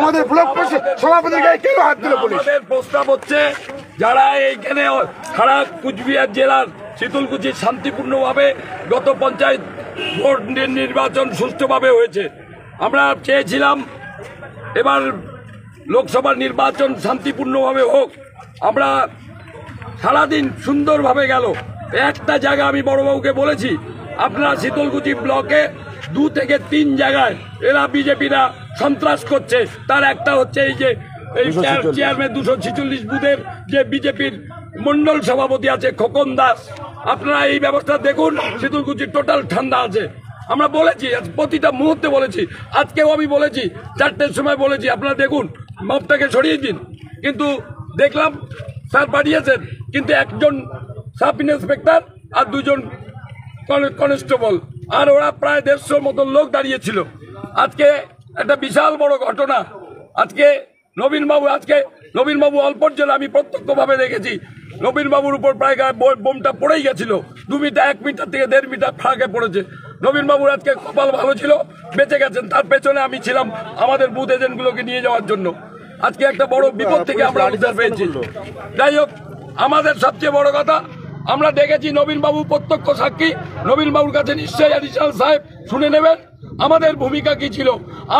আমাদের ব্লক সভাপতির গায়ে কেন হাত দিল পুলিশ? আমাদের প্রস্তাব হচ্ছে যারা এইখানে সারা কুচবিহার জেলার শীতলকুচি শান্তিপূর্ণভাবে গত পঞ্চায়েত ভোট নির্বাচন সুষ্ঠুভাবে হয়েছে। আমরা চেয়েছিলাম এবার লোকসভার নির্বাচন শান্তিপূর্ণভাবে হোক। আমরা সারাদিন সুন্দরভাবে গেল। একটা জায়গা আমি বড়বাবুকে বলেছি, আপনারা শীতলকুচি ব্লকে 2 থেকে 3 জায়গায় এরা বিজেপিরা সন্ত্রাস করছে। তার একটা হচ্ছে এই যে এই চেয়ারম্যান 246 বুথের যে বিজেপির মন্ডল সভাপতি আছে খোকন দাস, আপনারা এই ব্যবস্থা দেখুন। শীতলকুচি টোটাল ঠান্ডা আছে। আমরা বলেছি, প্রতিটা মুহূর্তে বলেছি, আজকেও আমি বলেছি, 4টের সময় বলেছি, আপনারা দেখুন মবটাকে সরিয়ে দিন। কিন্তু দেখলাম স্যার পাঠিয়েছেন, কিন্তু একজন সাব ইন্সপেক্টর আর 2 জন কনস্টেবল, আর ওরা প্রায় 150 মতন লোক দাঁড়িয়েছিল। আজকে একটা বিশাল বড় ঘটনা। আজকে নবীনবাবু অল্পর জন্য আমি প্রত্যক্ষভাবে দেখেছি, নবীনবাবুর উপর প্রায় বোমটা পড়েই গেছিল। 2 মিটার 1 মিটার থেকে 1.5 মিটার ফাঁকে পড়েছে। নবীনবাবুর আজকে কপাল ভালো ছিল, বেঁচে গেছেন। তার পেছনে আমি ছিলাম আমাদের বুথ এজেন্টগুলোকে নিয়ে যাওয়ার জন্য। আজকে একটা বড় বিপদ থেকে আমরা উদ্ধার পেয়েছি। যাই হোক, আমাদের সবচেয়ে বড় কথা, আমরা দেখেছি নবীনবাবু প্রত্যক্ষ সাক্ষী। নবীনবাবুর কাছে নিশ্চয়ই অ্যাডিশনাল সাহেব শুনে নেবেন আমাদের ভূমিকা কি ছিল।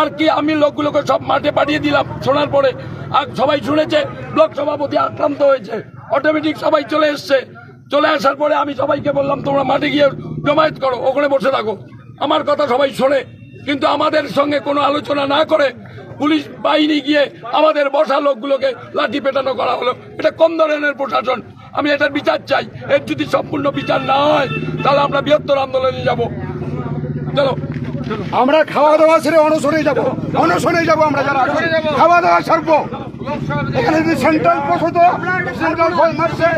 আর কি আমি লোকগুলোকে সব মাঠে পাঠিয়ে দিলাম শোনার পরে, আর সবাই শুনেছে ব্লক সভাপতি আক্রান্ত হয়েছে, অটোমেটিক সবাই চলে এসছে। চলে আসার পরে আমি সবাইকে বললাম তোমরা মাঠে গিয়ে জমায়েত করো, ওখানে বসে থাকো। আমার কথা সবাই শোনে, কিন্তু আমাদের সঙ্গে কোনো আলোচনা না করে পুলিশ বাহিনী গিয়ে আমাদের বসা লোকগুলোকে লাঠি পেটানো করা হলো। এটা কোন ধরনের প্রশাসন? আমি এটার বিচার চাই। এর যদি সম্পূর্ণ বিচার না হয় তাহলে আমরা বৃহত্তর আন্দোলনে যাব। চলো, আমরা খাওয়া দাওয়া ছেড়ে অনশনে যাব। আমরা যারা খাওয়া দাওয়া ছাড়বো, এখানে যদি সেন্ট্রাল ফোর্স হতো, সেন্ট্রাল ফোর্স মারছে।